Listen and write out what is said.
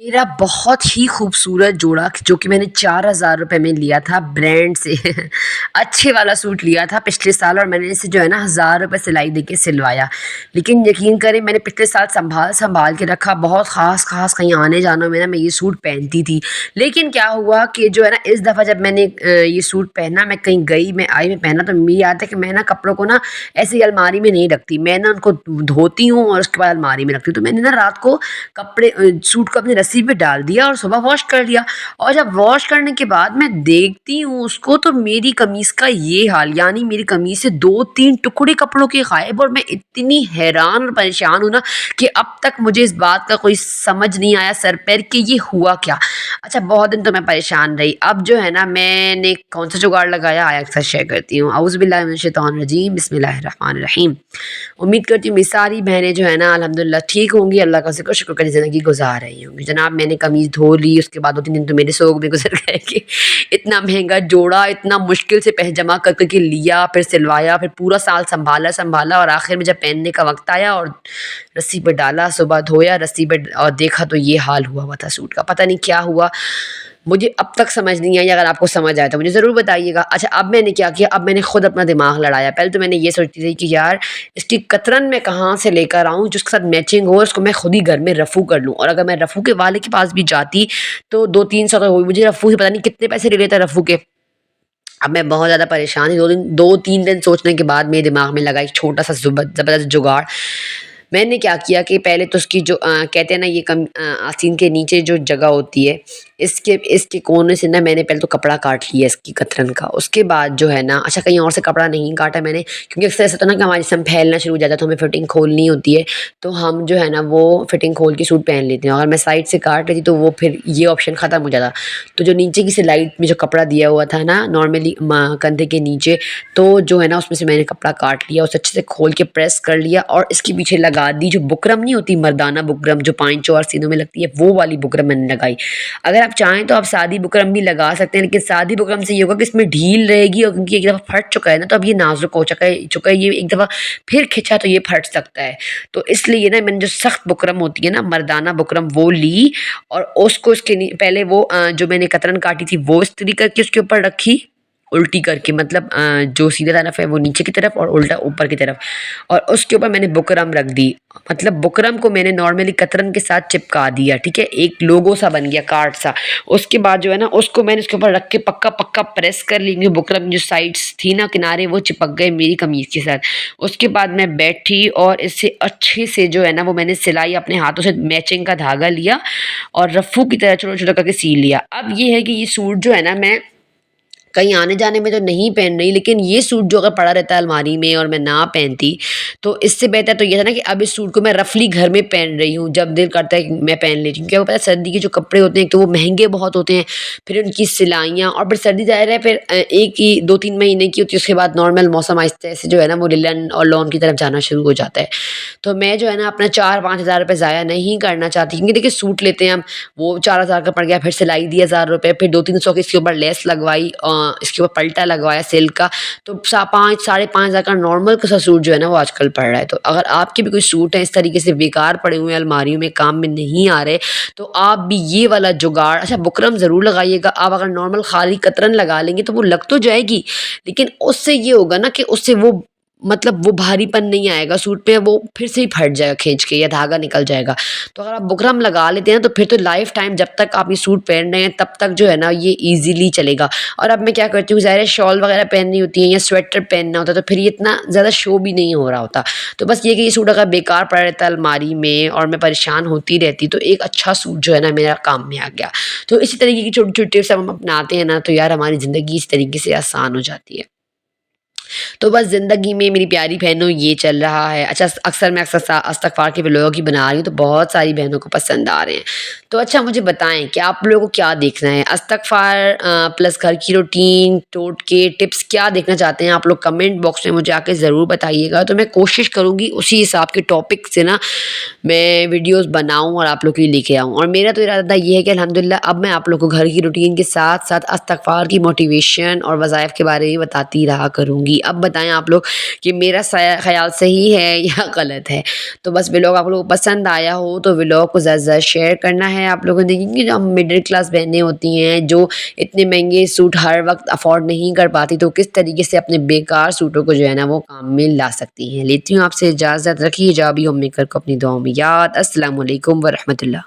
मेरा बहुत ही खूबसूरत जोड़ा जो कि मैंने 4,000 रुपये में लिया था ब्रांड से अच्छे वाला सूट लिया था पिछले साल और मैंने इसे जो है ना 1,000 रुपये सिलाई दे के सिलवाया। लेकिन यकीन करें मैंने पिछले साल संभाल संभाल के रखा, बहुत ख़ास कहीं आने जाने में ना मैं ये सूट पहनती थी। लेकिन क्या हुआ कि जो है ना इस दफ़ा जब मैंने ये सूट पहना, मैं कहीं गई, मैं आई, मैं पहना, तो मुझे याद है कि मैं ना कपड़ों को ना ऐसे ही अलमारी में नहीं रखती, मैं ना उनको धोती हूँ और उसके बाद अलमारी में रखती हूँ। तो मैंने ना रात को सूट को अपनी रस्सी पे डाल दिया और सुबह वॉश कर लिया। और जब वॉश करने के बाद मैं देखती हूँ उसको, तो मेरी कमीज़ का ये हाल, यानी मेरी कमीज़ से 2-3 टुकड़े कपड़ों के गायब। और मैं इतनी हैरान और परेशान हूँ ना कि अब तक मुझे इस बात का कोई समझ नहीं आया सर पैर कि ये हुआ क्या। अच्छा, बहुत दिन तो मैं परेशान रही। अब जो है ना मैंने कौन सा जुगाड़ लगाया, आया के साथ शेयर करती हूँ। औज़ु बिल्लाहि मिनश शैतानिर रजीम, बिस्मिल्लाहिर रहमानिर रहीम। उम्मीद करती हूँ मेरी सारी बहनें जो है ना अल्हम्दुलिल्लाह ठीक होंगी, अल्लाह का शुक्र करके ज़िंदगी गुजार रही होंगी। जनाब, मैंने कमीज़ धो ली, उसके बाद 2-3 दिन तो मेरे सोग में गुजर गए कि इतना महंगा जोड़ा, इतना मुश्किल से जमा कर के लिया, फिर सिलवाया, फिर पूरा साल संभाला संभाला और आखिर में जब पहनने का वक्त आया और रस्सी पे डाला, सुबह धोया रस्सी पे और देखा तो ये हाल हुआ हुआ था सूट का। पता नहीं क्या हुआ, मुझे अब तक समझ नहीं आई। अगर आपको समझ आए तो मुझे ज़रूर बताइएगा। अच्छा, अब मैंने क्या किया, अब मैंने खुद अपना दिमाग लड़ाया। पहले तो मैंने ये सोचती थी कि यार इसकी कतरन मैं कहाँ से लेकर आऊँ जिसके साथ मैचिंग हो, उसको मैं खुद ही घर में रफ़ू कर लूँ। और अगर मैं रफ़ू के वाले के पास भी जाती तो 2-3 सौ का मुझे रफ़ू से पता नहीं कितने पैसे ले लेता रफ़ू के। अब मैं बहुत ज़्यादा परेशान थी। 2-3 दिन सोचने के बाद मेरे दिमाग में लगा एक छोटा-सा ज़बरदस्त जुगाड़। मैंने क्या किया कि पहले तो उसकी जो कहते हैं ना ये आस्तीन के नीचे जो जगह होती है, इसके इसके कोने से ना मैंने पहले तो कपड़ा काट लिया इसकी कतरन का। उसके बाद जो है ना, अच्छा, कहीं और से कपड़ा नहीं काटा मैंने, क्योंकि अक्सर ऐसा होता है ना कि हमारा जिस्म फैलना शुरू हो जाता है तो हमें फिटिंग खोलनी होती है, तो हम जो है ना वो फिटिंग खोल के सूट पहन लेते हैं। अगर मैं साइड से काट लेती तो वो फिर ये ऑप्शन ख़त्म हो जाता। तो जो नीचे की सिलाई में जो कपड़ा दिया हुआ था ना नॉर्मली कंधे के नीचे, तो जो है ना उसमें से मैंने कपड़ा काट लिया, उसे अच्छे से खोल के प्रेस कर लिया और इसके पीछे लगा दी जो बुकरम नहीं होती, मर्दाना बुकरम जो पाँचों और सीनों में लगती है, वो वाली बुकरम मैंने लगाई। अगर आप चाहें तो आप सादी बुकरम भी लगा सकते हैं, लेकिन सादी बुकरम से ये होगा कि इसमें ढील रहेगी और क्योंकि एक दफ़ा फट चुका है ना, तो अब ये नाजुक हो चुका है, ये एक दफ़ा फिर खिंचा तो ये फट सकता है। तो इसलिए ना मैंने जो सख्त बुकरम होती है ना, मर्दाना बुकरम, वो ली और उसको इसके पहले वो जो मैंने कतरन काटी थी वो इस्त्री करके उसके ऊपर रखी, उल्टी करके, मतलब जो सीधा तरफ है वो नीचे की तरफ और उल्टा ऊपर की तरफ, और उसके ऊपर मैंने बुकरम रख दी। मतलब बुकरम को मैंने नॉर्मली कतरन के साथ चिपका दिया, ठीक है, एक लोगो सा बन गया, कार्ड सा। उसके बाद जो है ना उसको मैंने उसके ऊपर रख के पक्का पक्का प्रेस कर ली, बुकरम की जो साइड्स थी ना, किनारे, वो चिपक गए मेरी कमीज़ के साथ। उसके बाद मैं बैठी और इससे अच्छे से जो है ना वो मैंने सिलाई अपने हाथों से मैचिंग का धागा लिया और रफ़ू की तरह छोटा छोटा करके सी लिया। अब ये है कि ये सूट जो है ना मैं कहीं आने जाने में तो नहीं पहन रही, लेकिन ये सूट जो अगर पड़ा रहता है अलमारी में और मैं ना पहनती, तो इससे बेहतर तो ये था ना कि अब इस सूट को मैं रफली घर में पहन रही हूँ, जब दिल करता है कि मैं पहन लेती हूँ। क्योंकि आपको पता है सर्दी के जो कपड़े होते हैं तो वो महंगे बहुत होते हैं, फिर उनकी सिलाइयाँ, और फिर सर्दी ज़ाहिर है फिर एक ही 2-3 महीने की होती है, उसके बाद नॉर्मल मौसम आहिस्ता से जो है ना वो लिलन और लॉन की तरफ जाना शुरू हो जाता है। तो मैं जो है ना अपना 4-5 हज़ार रुपये ज़ाया नहीं करना चाहती, क्योंकि देखिए सूट लेते हैं हम, वो 4,000 का पड़ गया, फिर सिलाई दी 1,000 रुपये, फिर 2-3 सौ की इसके ऊपर लेस लगवाई, इसके ऊपर पल्टा लगवाया सिल्क का, तो 5-5.5 हज़ार का नॉर्मल सा सूट जो है ना वो आजकल पड़ रहा है। तो अगर आपके भी कोई सूट हैं इस तरीके से बेकार पड़े हुए हैं अलमारियों में, काम में नहीं आ रहे, तो आप भी ये वाला जुगाड़, अच्छा बुकरम ज़रूर लगाइएगा। आप अगर नॉर्मल खाली कतरन लगा लेंगे तो वो लग तो जाएगी, लेकिन उससे ये होगा ना कि उससे वो, मतलब वो भारीपन नहीं आएगा सूट पे, वो फिर से ही फट जाएगा खींच के या धागा निकल जाएगा। तो अगर आप बुकरम लगा लेते हैं तो फिर तो लाइफ टाइम जब तक आप ये सूट पहन रहे हैं तब तक जो है ना ये ईज़िली चलेगा। और अब मैं क्या करती हूँ, ज़ाहिर है शॉल वगैरह पहननी होती है या स्वेटर पहनना होता है, तो फिर ये इतना ज़्यादा शो भी नहीं हो रहा होता। तो बस ये कि ये सूट अगर बेकार पड़ा रहता है अलमारी में और मैं परेशान होती रहती, तो एक अच्छा सूट जो है ना मेरा काम में आ गया। तो इसी तरीके की छोटी-छोटी टिप्स हम अपनाते हैं ना, तो यार हमारी ज़िंदगी इस तरीके से आसान हो जाती है। तो बस ज़िंदगी में मेरी प्यारी बहनों ये चल रहा है। अच्छा, अक्सर मैं इस्तग़फ़ार के व्लॉग ही बना रही हूँ, तो बहुत सारी बहनों को पसंद आ रहे हैं। तो अच्छा, मुझे बताएँ कि आप लोगों को क्या देखना है? इस्तग़फ़ार प्लस घर की रूटीन, टोटके, टिप्स क्या देखना चाहते हैं आप लोग? कमेंट बॉक्स में मुझे आके ज़रूर बताइएगा, तो मैं कोशिश करूँगी उसी हिसाब के टॉपिक से ना मैं वीडियोज़ बनाऊँ और आप लोग के लिए लेके आऊँ। और मेरा तो इरादा ये है कि अल्हम्दुलिल्लाह अब मैं आप लोग को घर की रूटीन के साथ-साथ इस्तग़फ़ार की मोटिवेशन और वज़ाइफ के बारे में बताती रहा करूँगी। अब बताएँ आप लोग कि मेरा ख़्याल सही है या गलत है। तो बस व्लॉग आप लोगों को पसंद आया हो तो व्लॉग को ज़्यादा से ज़्यादा शेयर करना है आप लोगों ने, क्योंकि जो हम मिडिल क्लास बहनें होती हैं जो इतने महँगे सूट हर वक़्त अफ़ोर्ड नहीं कर पाती, तो किस तरीके से अपने बेकार सूटों को जो है ना वो काम में ला सकती हैं। लेती हूँ आपसे इजाज़त, रखिए जा भी होम मेकर को अपनी दुआओं में याद। अस्सलाम वालेकुम व रहमतुल्लाह।